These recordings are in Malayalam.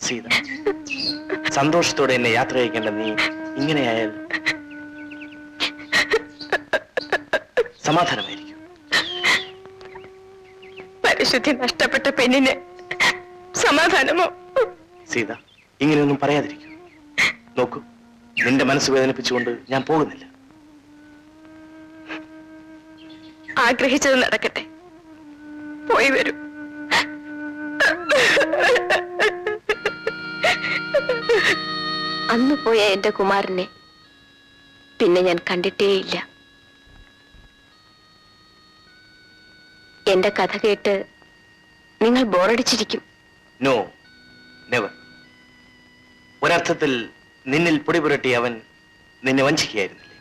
സീത, സന്തോഷത്തോടെ എന്നെ യാത്ര അയക്കേണ്ട നീ ഇങ്ങനെയായാൽ സമാധാനമായിരിക്കും. പരിശുദ്ധി നഷ്ടപ്പെട്ട പെണ്ണിന് സമാധാനമോ? സീത, ഇങ്ങനെയൊന്നും പറയാതിരിക്കൂ. നോക്കൂ, നിന്റെ മനസ്സ് വേദനിപ്പിച്ചുകൊണ്ട് ഞാൻ പോകുന്നില്ല. ആഗ്രഹിച്ചത് നടക്കട്ടെ, പോയി വരൂ. അന്ന് പോയ എന്റെ കുമാരനെ പിന്നെ ഞാൻ കണ്ടിട്ടേയില്ല. എന്റെ കഥ കേട്ട് നിങ്ങൾ ബോറടിച്ചിരിക്കും. No, never. ഒരർത്ഥത്തിൽ നിന്നിൽ പൊടി പുരട്ടി അവൻ നിന്നെ വഞ്ചിക്കുകയായിരുന്നില്ലേ?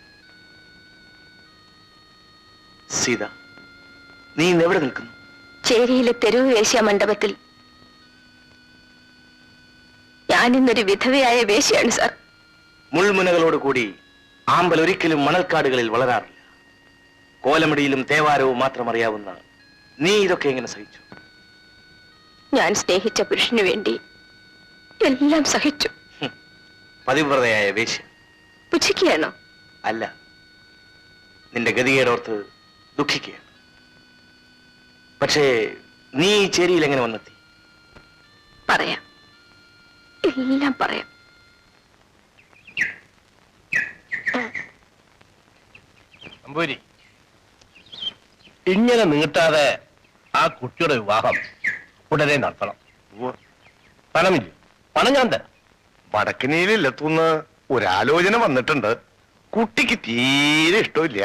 സീത, നീ ഇന്ന് എവിടെ നിൽക്കുന്നു? ചേരിയിലെ തെരുവ് വേശ്യാ മണ്ഡപത്തിൽ. ഞാനിന്നൊരു വിധവയായ വേശ്യയാണ് സാർ. മുൾമുനകളോട് കൂടി ആമ്പൽ ഒരിക്കലും മണൽക്കാടുകളിൽ വളരാറില്ല. കോലമിടിയിലും തേവാരവും മാത്രം അറിയാവുന്ന നീ ഇതൊക്കെ എങ്ങനെ സഹിച്ചു? ഞാൻ സ്നേഹിച്ച പുരുഷന് വേണ്ടി എല്ലാം സഹിച്ചു. പതിവ്രതയായ വേശ്യ. പുച്ഛിക്കുകയാണോ? അല്ല, നിന്റെ ഗതികേടോർത്ത് ദുഃഖിക്കുകയാണ്. പക്ഷേ നീ ഈ ചേരിയിൽ എങ്ങനെ വന്നെത്തി? പറയാം, എല്ലാം പറയാം. നമ്പൂരി, ഇങ്ങനെ നീട്ടാതെ ആ കുട്ടിയുടെ വിവാഹം ഉടനെ നടത്തണം. പണമില്ലേ? പണം ഞാൻ തരാം. വടക്കിനിയിലെത്തുന്ന ഒരാലോചന വന്നിട്ടുണ്ട്. കുട്ടിക്ക് തീരെ ഇഷ്ടമില്ല.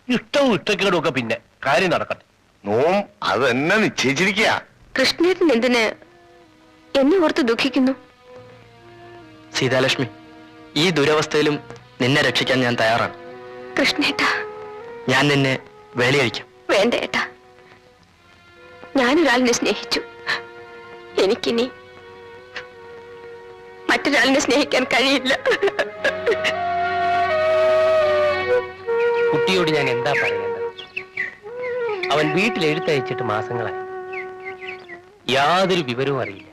ഇഷ്ടവും ഇഷ്ടക്കേടും ഒക്കെ പിന്നെ കാര്യം നടക്കട്ടെ. നോം അത് തന്നെ നിശ്ചയിച്ചിരിക്കുക. കൃഷ്ണേട്ടൻ എന്തിന് എന്നെ ഓർത്ത് ദുഃഖിക്കുന്നു? സീതാലക്ഷ്മി, ഈ ദുരവസ്ഥയിലും നിന്നെ രക്ഷിക്കാൻ ഞാൻ തയ്യാറാണ്. കൃഷ്ണേട്ടാ, ഞാൻ നിന്നെ വേലയഴിക്കാം. വേണ്ട ഏട്ടാ, ഞാനൊരാളിനെ സ്നേഹിച്ചു. എനിക്കിനി മറ്റൊരാളിനെ സ്നേഹിക്കാൻ കഴിയില്ല. കുട്ടിയോട് ഞാൻ എന്താ പറയേണ്ടത്? അവൻ വീട്ടിൽ എഴുത്തയച്ചിട്ട് മാസങ്ങളായി. യാതൊരു വിവരവും അറിയില്ല.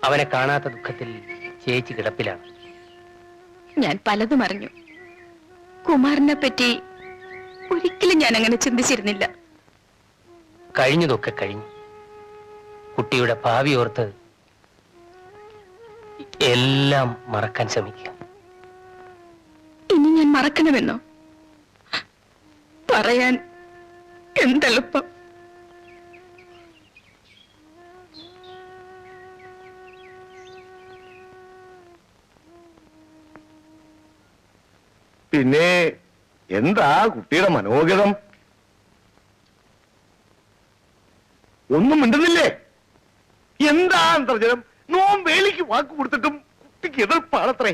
അവനെ കാണാത്ത ദുഃഖത്തിൽ ചേച്ചി കിടപ്പിലാണ്. ഞാൻ പലതും അറിഞ്ഞു. കുമാരനെ പറ്റി ഒരിക്കലും ഞാൻ അങ്ങനെ ചിന്തിച്ചിരുന്നില്ല. കഴിഞ്ഞതൊക്കെ കഴിഞ്ഞു. കുട്ടിയുടെ ഭാവി ഓർത്ത് എല്ലാം മറക്കാൻ ശ്രമിക്കുക. ഇനി ഞാൻ മറക്കണമെന്നോ? പറയാൻ എന്തെളുപ്പം. പിന്നെ എന്താ കുട്ടിയുടെ മനോഗതം? ഒന്നും മിണ്ടുന്നില്ലേ? എന്താ അന്തർജനം? നോം വേലിക്ക് വാക്ക് കൊടുത്തിട്ടും കുട്ടിക്ക് എതിർപ്പാണത്രേ.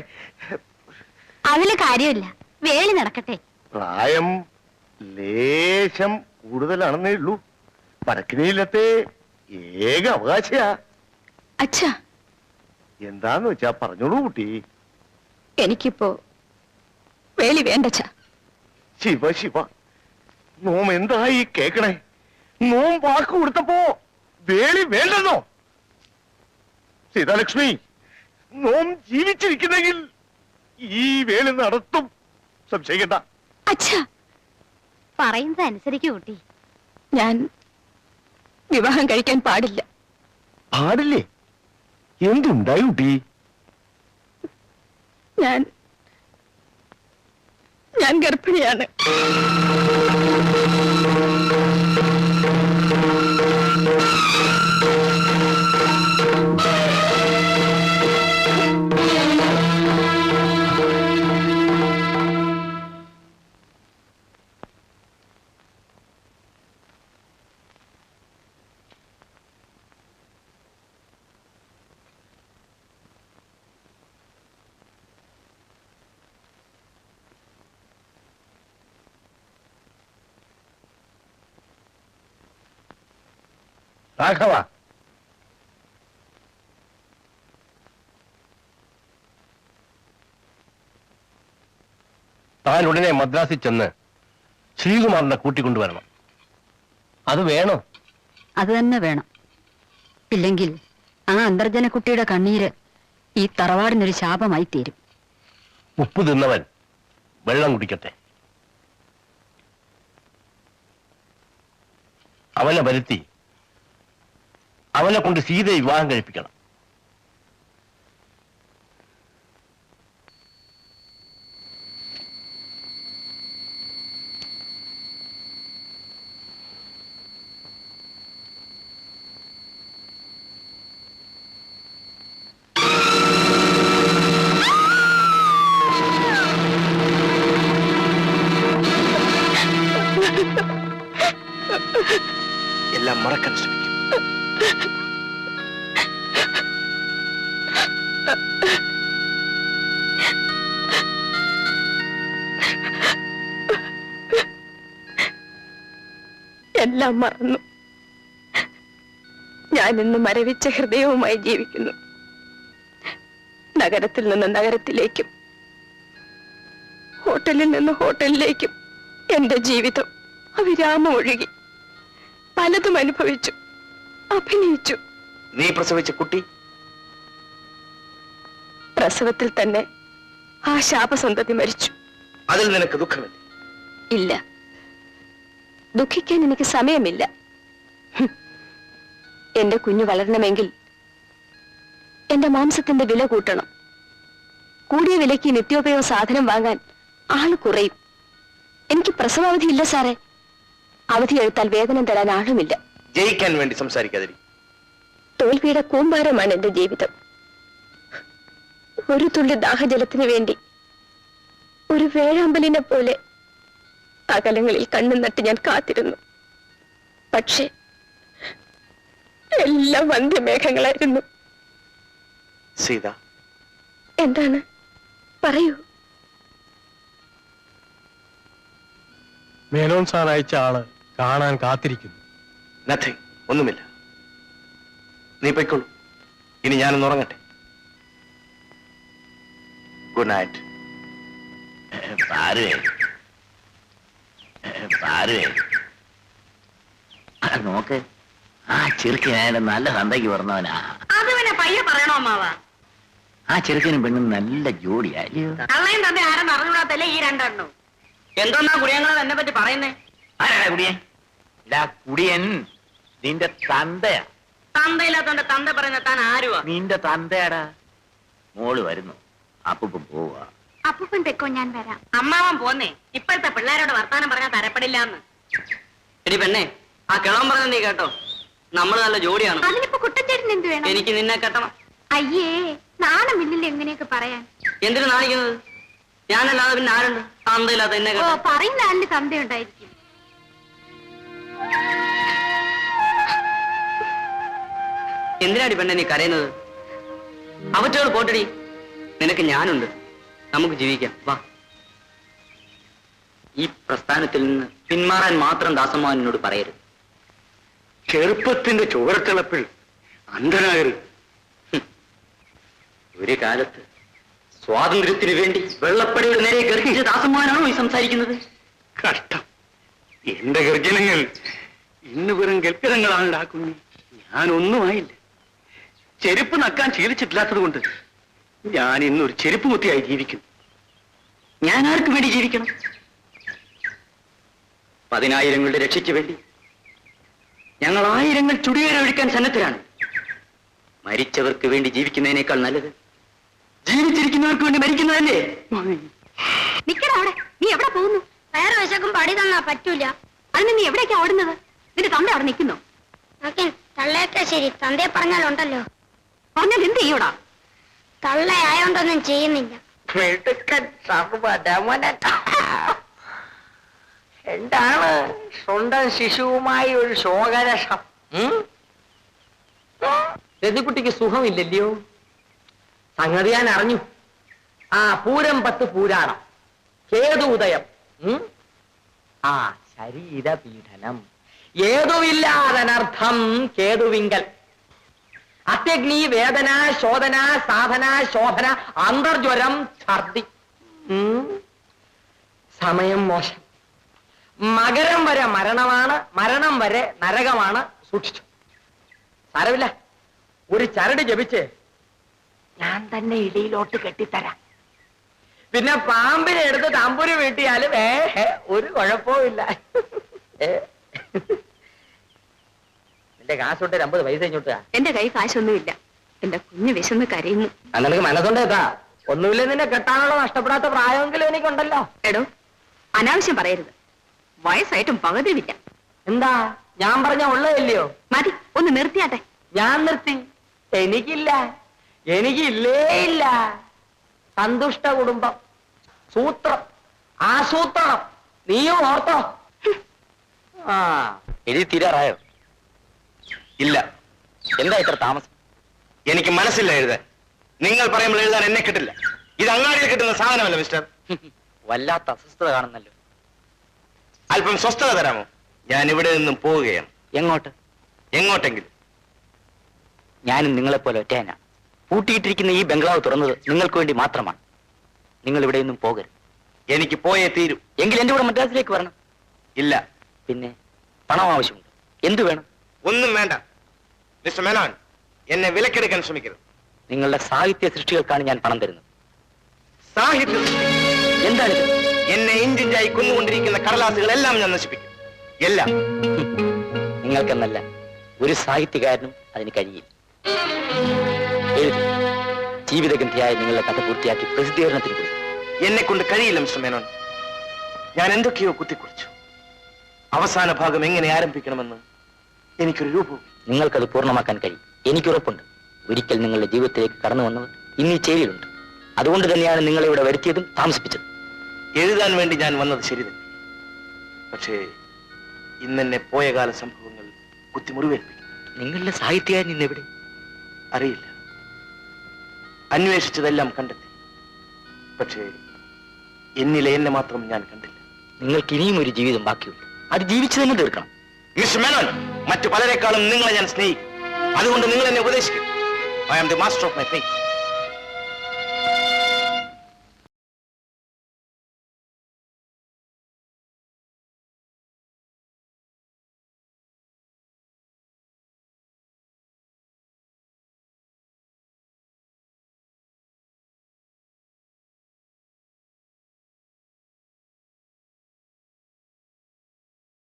അതില് കാര്യമില്ല, വേലി നടക്കട്ടെ. പ്രായം ലേശം കൂടുതലാണെന്നേ ഉള്ളൂ. വടക്കിനിയിലത്തെ ഏക അവകാശയാ. അച്ഛാ, എന്താന്ന് വെച്ചാ പറഞ്ഞോളൂ കുട്ടി. എനിക്കിപ്പോ വേലി വേണ്ടച്ചാ. ശിവ ശിവ, നോം എന്താ ഈ കേക്കണേ? നോം വാക്ക് കൊടുത്തപ്പോ വേലി വേണ്ടെന്നോ? സീതാലക്ഷ്മി, നോം ജീവിച്ചിരിക്കുന്നെങ്കിൽ ഈ വേലി നടത്തും, സംശയിക്കണ്ട. അച്ഛാ, പറയുന്നത് അനുസരിക്കൂ കുട്ടി. ഞാൻ വിവാഹം കഴിക്കാൻ പാടില്ല. പാടില്ലേ? എന്തുണ്ടായി കുട്ടി? ഞാൻ ഗർഭിണിയാണ്. രാഘവ, താൻ ഉടനെ മദ്രാസിൽ ചെന്ന് ശ്രീകുമാറിനെ കൂട്ടിക്കൊണ്ടുവരണം. അത് വേണോ? അത് തന്നെ വേണം. ഇല്ലെങ്കിൽ ആ അന്തർജനക്കുട്ടിയുടെ കണ്ണീര് ഈ തറവാടിനൊരു ശാപമായി തീരും. ഉപ്പ് തിന്നവൻ വെള്ളം കുടിക്കട്ടെ. അവനെ വരുത്തി അവനെ കൊണ്ട് സീതയെ വിവാഹം കഴിപ്പിക്കണം. എല്ലാം മറക്കാൻ ശ്രമിക്കും. എല്ലാം മറന്നു. ഞാൻ ഇന്ന് മരവിച്ച ഹൃദയവുമായി ജീവിക്കുന്നു. നഗരത്തിൽ നിന്ന് നഗരത്തിലേക്കും ഹോട്ടലിൽ നിന്ന് ഹോട്ടലിലേക്കും എന്റെ ജീവിതം അവിരാമം ഒഴുകി. പലതും അനുഭവിച്ചു, അഭിനയിച്ചു. നീ പ്രസവിച്ച കുട്ടി പ്രസവത്തിൽ തന്നെ ആ ശാപസന്തതി മരിച്ചു. അതിൽ നിനക്ക് ദുഃഖമില്ല? ഇല്ല, ദുഃഖിക്കാൻ എനിക്ക് സമയമില്ല. എന്റെ കുഞ്ഞു വളരണമെങ്കിൽ എന്റെ മാംസത്തിന്റെ വില കൂട്ടണം. കൂടിയ വിലയ്ക്ക് നിത്യോപയോഗ സാധനം വാങ്ങാൻ ആള് കുറയും. എനിക്ക് പ്രസവാവധി ഇല്ല സാറേ. അവധി എടുത്താൽ വേതനം തരാൻ ആളുമില്ല. ജയിക്കാൻ വേണ്ടി സംസാരിക്കാതിരി. തോൽവിയുടെ കൂമ്പാരമാണ് എന്റെ ജീവിതം. ഒരു തുള്ളി ദാഹജലത്തിന് വേണ്ടി ഒരു വേഴാമ്പലിനെ പോലെ അകലങ്ങളിൽ കണ്ണും നട്ട് ഞാൻ കാത്തിരുന്നു. പക്ഷേ എല്ലാം വന്ധ്യമേഘങ്ങളായിരുന്നു. സീത, എന്താണ്? പറയൂ. മേനോൻ സാർ അയച്ച ആള് കാണാൻ കാത്തിരിക്കുന്നു. നത്തിങ്, ഒന്നുമില്ല. നീ പൊയ്ക്കോളൂ. ഇനി ഞാനൊന്ന് ഉറങ്ങട്ടെ. Good night. നോക്ക്, ആ ചെറുക്കനായാലും നല്ല സന്തയ്ക്ക് പറഞ്ഞവനാ. അത് പിന്നെ പയ്യെ പറയണോ അമ്മാവാ? ആ ചെറുക്കനും പെണ്ണും നല്ല ജോഡിയായോ? അള്ളയും തന്നെ ആരും അറിഞ്ഞൂടാത്തല്ലേ ഈ രണ്ടെണ്ണവും. എന്തോന്നാ കുടിയങ്ങളെ എന്നെ പറ്റി പറയുന്നേ? ആരാടാ കുടിയൻ? ഇതാ കുടിയൻ നിന്റെ തന്തയാ. തന്തയില്ലാത്തോണ്ട് തന്ത പറയുന്ന താൻ ആരുവാ? നിന്റെ തന്തയാടാ. മോള് വരുന്നു, അപ്പൂപ്പൻ പോവാ. അപ്പൂപ്പൻ തെക്കോ, ഞാൻ വരാം. അമ്മാവൻ പോന്നേ. ഇപ്പോഴത്തെ പിള്ളേരോട് വർത്താനം പറഞ്ഞാൽ തരപ്പെടില്ലാന്ന്. എടി പെണ്ണെ, ആ കിളവൻ പറഞ്ഞ നീ കേട്ടോ? നമ്മള് നല്ല ജോഡിയാണ്. അതിനിപ്പോ കുട്ടച്ചേട്ടൻ എന്ത് വേണം? എനിക്ക് നിന്നെ കെട്ടണം. അയ്യേ, നാണമില്ലല്ലോ എങ്ങനെയൊക്കെ പറയാൻ. എന്തിനു നാണിക്കുന്നത്? ഞാനല്ലാതെ പിന്നെ ആരുണ്ട് തന്തയില്ലാത്ത എന്നെ ഓ, കെട്ടാൻ? പറയുന്ന ആളിന് തന്തയുണ്ടായിരിക്കും. എന്തിനാടി പെണ്ണെ നീ കരയുന്നത്? അവറ്റകൾ പോട്ടടി, നിനക്ക് ഞാനുണ്ട്. നമുക്ക് ജീവിക്കാം, വാ. ഈ പ്രസ്ഥാനത്തിൽ നിന്ന് പിന്മാറാൻ മാത്രം ദാസമ്മോഹനോട് പറയരുത്. ചെറുപ്പത്തിന്റെ ചുവരത്തിളപ്പിൽ അന്ധനാകരുത്. ഒരു കാലത്ത് സ്വാതന്ത്ര്യത്തിന് വേണ്ടി വെള്ളപ്പടിയുടെ നേരെ ഗർജിച്ച ദാസമ്മോഹനാണോ ഈ സംസാരിക്കുന്നത്? കഷ്ടം. എന്റെ ഗർജനങ്ങൾ ഇന്ന് വെറും ഗൽപ്പിതങ്ങളാണ് ഉണ്ടാക്കുന്നത്. ഞാനൊന്നുമായില്ല. ചെരുപ്പ് നക്കാൻ ശീലിച്ചിട്ടില്ലാത്തത് കൊണ്ട് ഞാൻ ഇന്നൊരു ചെരുപ്പ് മുത്തിയായി ജീവിക്കുന്നു. ഞാൻ ആർക്ക് വേണ്ടി ജീവിക്കണം? 10,000ങ്ങളുടെ രക്ഷയ്ക്ക് വേണ്ടി ഞങ്ങൾ 1000 ചുടിയേരൊഴിക്കാൻ സന്നദ്ധരാണ്. മരിച്ചവർക്ക് വേണ്ടി ജീവിക്കുന്നതിനേക്കാൾ നല്ലത് ജീവിച്ചിരിക്കുന്നവർക്ക് വേണ്ടി മരിക്കുന്നതല്ലേ? നിക്കടാ അവിടെ. നീ എവിടെ പോകുന്നു? വേറെ വിശക്കും പടി തന്നാ പറ്റൂല. അതിന് നീ എവിടേക്കാ ഓടുന്നത്? നിന്റെ തന്ത അവിടെ നിൽക്കുന്നോ? തള്ളയൊക്കെ ശരി, തന്തയെ പറഞ്ഞാലുണ്ടല്ലോ. പറഞ്ഞാൽ എന്ത് ചെയ്യൂടാ? തള്ളയായോണ്ടൊന്നും ചെയ്യുന്നില്ല. എന്താണ് സ്വന്തം ശിശുവുമായി ഒരു ശോകരസം? രതിക്കുട്ടിക്ക് സുഖമില്ലല്ലയോ? സംഗതി ഞാൻ അറിഞ്ഞു. ആ പൂരം 10 പൂരാണം, കേതു ഉദയം, ആ ശരീരപീഠനം, ഏതുമില്ലാതനർത്ഥം കേതുവിങ്കൽ, അത്യഗ്നി, വേദന, ശോധന, സാധന, ശോഭന, അന്തർജ്വരം, ഛർദി. സമയം മോശം. മകരം വരെ മരണമാണ്, മരണം വരെ നരകമാണ്. സൂക്ഷിച്ചു. സാരമില്ല, ഒരു ചരട് ജപിച്ച് ഞാൻ തന്നെ ഇടിയിലോട്ട് കെട്ടിത്തരാം. പിന്നെ പാമ്പിനെ എടുത്ത് തമ്പുരു വീട്ടിയാലും ഒരു കുഴപ്പവുമില്ല. നിന്റെ കാശോട്ട് 50 പൈസ ഇങ്ങോട്ടാ. എന്റെ കൈ കാശൊന്നുമില്ല. എന്റെ കുഞ്ഞ് വിശന്ന് കരയുന്നു. നിനക്ക് മനസ്സുണ്ടേതാ? ഒന്നുമില്ല, നിന്നെ കെട്ടാനുള്ള നഷ്ടപ്പെടാത്ത പ്രായമെങ്കിലും എനിക്കുണ്ടല്ലോ. എടോ, അനാവശ്യം പറയരുത്. വയസ്സായിട്ടും പകുതിയില്ല. എന്താ ഞാൻ പറഞ്ഞ ഉള്ളതല്ലയോ? മതി, ഒന്ന് നിർത്തിയാട്ടെ. ഞാൻ നിർത്തി. എനിക്കില്ല, എനിക്കില്ലേ ഇല്ല. സന്തുഷ്ട കുടുംബം, സൂത്രം, ആസൂത്രണം. നീയും ഓർത്തോ? ആ, എഴുതി തീരാറായോ? ഇല്ല. എന്താ ഇത്ര താമസം? എനിക്ക് മനസ്സില്ല എഴുതാൻ. നിങ്ങൾ പറയുമ്പോൾ എഴുതാൻ എന്നെ കിട്ടില്ല. ഇത് അങ്ങാടിയിൽ കിട്ടുന്ന സാധനമല്ല മിസ്റ്റർ. വല്ലാത്ത അസ്വസ്ഥത കാണുന്നല്ലോ. അല്പം സ്വസ്ഥത തരാമോ? ഞാൻ ഇവിടെ നിന്നും പോവുകയാണ്. എങ്ങോട്ട്? എങ്ങോട്ടെങ്കിലും. ഞാനും നിങ്ങളെപ്പോലെ ഒറ്റയനാ. പൂട്ടിയിട്ടിരിക്കുന്ന ഈ ബംഗ്ലാവ് തുറന്നത് നിങ്ങൾക്ക് വേണ്ടി മാത്രമാണ്. നിങ്ങൾ ഇവിടെ നിന്നും പോകരുത്. എനിക്ക് പോയേ തീരൂ. എങ്കിൽ എന്റെ കൂടെ മദ്രാസിലേക്ക് വരണം. ഇല്ല. പിന്നെ പണം ആവശ്യമുണ്ട്. എന്തു വേണം? ഒന്നും വേണ്ട. മിസ്റ്റർ മേനോൻ, എന്നെ വിലക്കെടുക്കാൻ ശ്രമിക്കരുത്. നിങ്ങളുടെ സാഹിത്യ സൃഷ്ടികൾക്കാണ് ഞാൻ പണം തരുന്നത്. സാഹിത്യം എന്താണിത്? എന്നെ ഇഞ്ചിഞ്ചായി കൊന്നുകൊണ്ടിരിക്കുന്ന കടലാസുകളെല്ലാം ഞാൻ നശിപ്പിക്കും. എല്ലാം. നിങ്ങൾക്കെന്നല്ല ഒരു സാഹിത്യകാരനും അതിന് കഴിയില്ല. എഴുതി ജീവിതഗന്ധിയായ നിങ്ങളുടെ കഥ പൂർത്തിയാക്കി പ്രസിദ്ധീകരണത്തിന് കൊടുക്കും. എന്നെ കൊണ്ട് കഴിയില്ല മിസ്റ്റർ മേനോൻ. ഞാൻ എന്തൊക്കെയോ കുത്തിക്കുറിച്ചു. അവസാന ഭാഗം എങ്ങനെ ആരംഭിക്കണമെന്ന് എനിക്കൊരു രൂപവും. നിങ്ങൾക്കത് പൂർണ്ണമാക്കാൻ കഴിയും. എനിക്കുറപ്പുണ്ട്. ഒരിക്കൽ നിങ്ങളുടെ ജീവിതത്തിലേക്ക് കടന്നു വന്നവർ ഇന്ന് ഈ ചേരിയിലുണ്ട്. അതുകൊണ്ട് തന്നെയാണ് നിങ്ങളെ ഇവിടെ വരുത്തിയതും താമസിപ്പിച്ചത്. എഴുതാൻ വേണ്ടി ഞാൻ വന്നത് ശരി തന്നെ. പക്ഷേ ഇന്നെന്നെ പോയകാല സംഭവങ്ങൾ കുത്തിമുറിവേൽപ്പിക്കും. നിങ്ങളുടെ സാഹിത്യകാരൻ ഇന്നെവിടെ? അറിയില്ല. അന്വേഷിച്ചതെല്ലാം കണ്ടെത്തി. പക്ഷേ എന്നിലെ എന്നെ മാത്രം ഞാൻ കണ്ടില്ല. നിങ്ങൾക്ക് ഇനിയും ഒരു ജീവിതം ബാക്കിയുണ്ട്. അത് ജീവിച്ചു തന്നെ തീർക്കണം. മിസ്റ്റർ മേനോൻ, മറ്റു പലരെക്കാളും നിങ്ങളെ ഞാൻ സ്നേഹിക്കും. അതുകൊണ്ട് നിങ്ങൾ എന്നെ ഉപദേശിക്കും. I am the master of my faith.